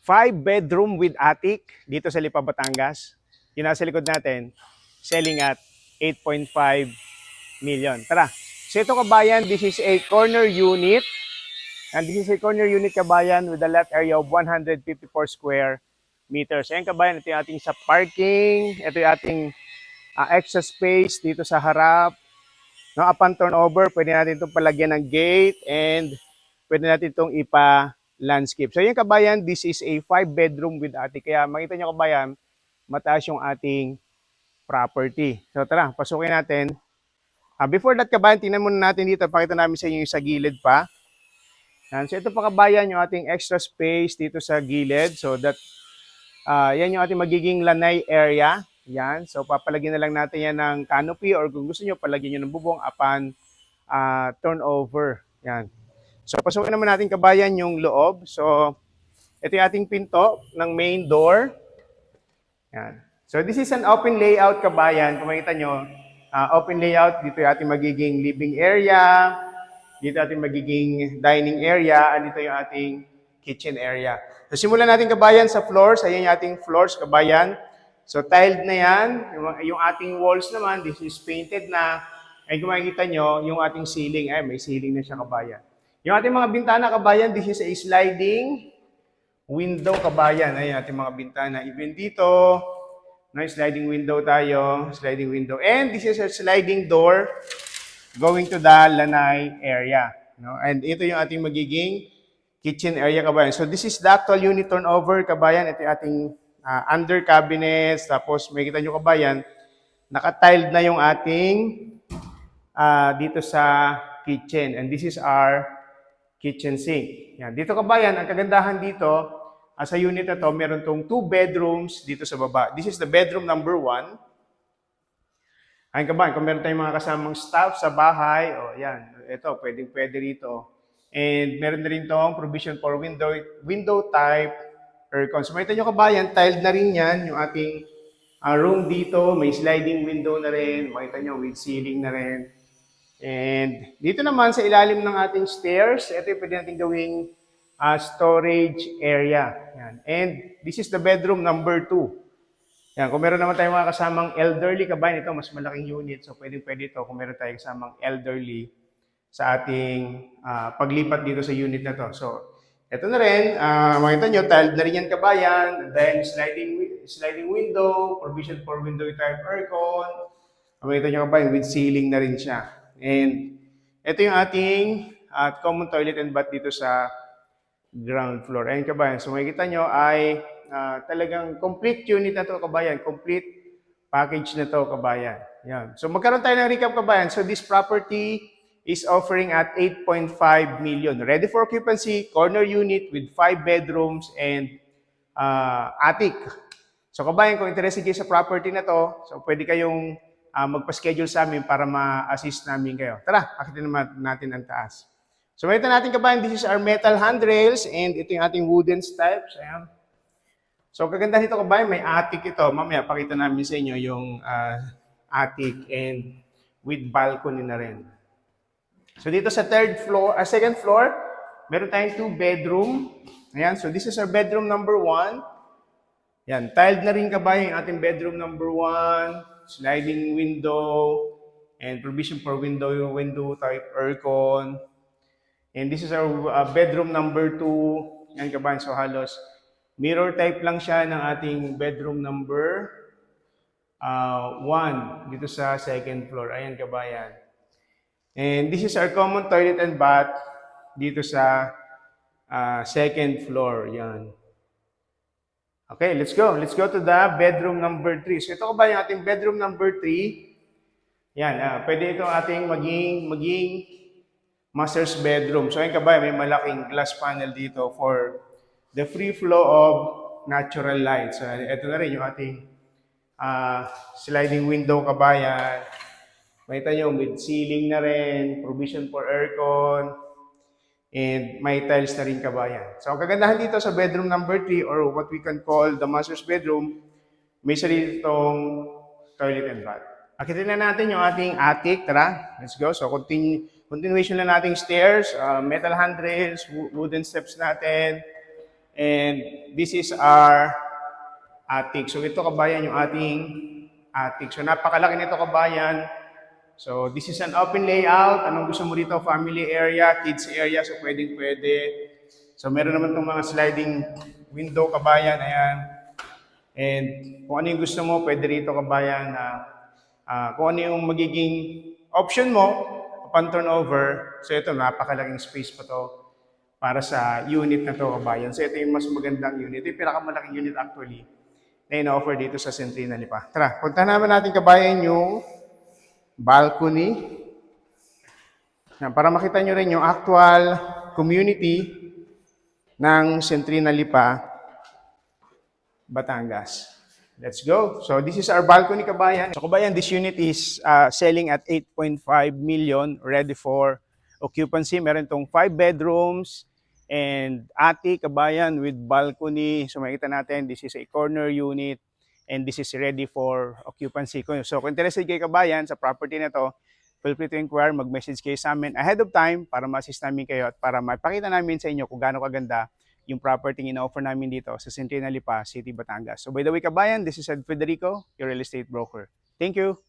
5-bedroom with attic dito sa Lipa, Batangas. Yung nasa likod natin, selling at 8.5 million. Tara. So ito kabayan, this is a corner unit. And this is a corner unit kabayan with a lot area of 154 square meters. Ayan kabayan, ito yung ating sa parking. Ito yung ating extra space dito sa harap. No, upon turnover, pwede natin itong palagyan ng gate and pwede natin itong ipa-landscape. So yan kabayan, this is a 5-bedroom with attic. Kaya makita nyo kabayan, mataas yung ating property. So tara, pasukin natin. Before that kabayan, tingnan muna natin dito. Pakita namin sa inyo yung sa gilid pa. Yan. So ito pa kabayan, yung ating extra space dito sa gilid. So that, yan yung ating magiging lanay area. Yan. So papalagyan na lang natin yan ng canopy or kung gusto nyo, palagyan nyo ng bubong upon turnover. Yan. So pasukin naman natin kabayan yung loob. So ito yung ating pinto ng main door. Yan. So this is an open layout kabayan. Kung makita nyo, open layout. Dito yung ating magiging living area. Dito ating magiging dining area. And dito yung ating kitchen area. So simulan natin kabayan sa floors. Ayan yung ating floors kabayan. So tiled na yan. Yung ating walls naman, this is painted na. Ay kung makikita nyo, yung ating ceiling. Ay, may ceiling na siya kabayan. Yung ating mga bintana kabayan, this is a sliding window kabayan. Ayan ating mga bintana. Even dito, no, sliding window tayo. Sliding window. And this is a sliding door going to the lanay area. No? And ito yung ating magiging kitchen area kabayan. So this is the actual unit turnover kabayan. Ito yung ating under cabinets. Tapos makikita nyo kabayan, naka-tiled na yung ating dito sa kitchen. And this is our kitchen sink. Yan. Dito kabayan, ang kagandahan dito, sa unit na to, meron tong 2 bedrooms dito sa baba. This is the bedroom number 1. Ayun kabayan, kung meron tayong mga kasamang staff sa bahay, yan, ito, pwede rito. And meron na rin tong provision for window type aircon. So makita nyo kabayan, tiled na rin yan, yung ating room dito, may sliding window na rin, makita nyo with ceiling na rin. And dito naman sa ilalim ng ating stairs, ito yung pwede natin gawing storage area. Yan. And this is the bedroom number 2. Yan. Kung meron naman tayong mga kasamang elderly kabayan, ito mas malaking unit. So pwede ito kung meron tayong kasamang elderly sa ating paglipat dito sa unit na to. So ito na rin, makita nyo, tiled na rin yan kabayan. Then sliding window, provision for window type aircon. Makita nyo kabayan, with ceiling na rin siya. And ito yung ating common toilet and bath dito sa ground floor. Ayun kabayan. So makikita nyo ay talagang complete unit na to kabayan. Complete package na to kabayan. Yan. So magkaroon tayo ng recap kabayan. So this property is offering at 8.5 million. Ready for occupancy, corner unit with 5 bedrooms and attic. So kabayan, kung interested kayo sa property na to, so pwede kayong magpa-schedule sa amin para ma-assist namin kayo. Tara, akitin naman natin ang taas. So makita natin kabayan, this is our metal handrails and ito yung ating wooden steps. Ayan. So kaganda nito kabayan, may attic ito. Mamaya pakita namin sa inyo yung attic and with balcony na rin. So dito sa second floor, meron tayong 2 bedroom. Ayan, so this is our bedroom number 1. Yan, tiled na rin kabayan yung ating bedroom number 1. Sliding window and provision for window type aircon. And this is our bedroom number 2. Yan kabayan, so halos mirror type lang siya ng ating bedroom number 1 dito sa second floor. Ayan kabayan. And this is our common toilet and bath dito sa second floor. Yan. Okay, let's go. Let's go to the bedroom number 3. So ito ko ba yung ating bedroom number 3? Yan, pwede ito ating maging master's bedroom. So ayun kabayan, may malaking glass panel dito for the free flow of natural light. So ito na rin yung ating sliding window kabayan. Makita nyo, with ceiling na rin, provision for aircon, and may tiles na rin kabayan. So, ang kagandahan dito sa bedroom number 3 or what we can call the master's bedroom, may sarili itong toilet and bath. Akitin na natin yung ating attic. Tara, let's go. So, continuation na nating stairs, metal handrails, wooden steps natin, And this is our attic. So ito kabayan yung ating attic. So napakalaki nito kabayan. So this is an open layout. Anong gusto mo dito? Family area, kids area. So pwedeng pwede. So meron naman itong mga sliding window kabayan. Ayan. And kung ano yung gusto mo, pwede rito kabayan. Kung ano yung magiging option mo upon turnover. So ito, napakalaking space pa to para sa unit na to kabayan. So ito yung mas magandang unit. Ito yung pinakamalaking unit actually na ina-offer dito sa Centrina Lipa. Tara, punta naman natin kabayan yung balcony. Yan, para makita nyo rin yung actual community ng Centrina Lipa, Batangas. Let's go. So this is our balcony kabayan. So kabayan, this unit is selling at 8.5 million, ready for occupancy. Meron tong 5 bedrooms and attic kabayan with balcony. So makita natin, this is a corner unit and this is ready for occupancy. So kung interested kayo kabayan sa property na to, feel free to inquire, mag-message kayo sa amin ahead of time para ma-assist namin kayo at para mapakita namin sa inyo kung gaano kaganda yung property ina-offer namin dito sa Centrina Lipa City, Batangas. So by the way kabayan, this is Ed Federico, your real estate broker. Thank you!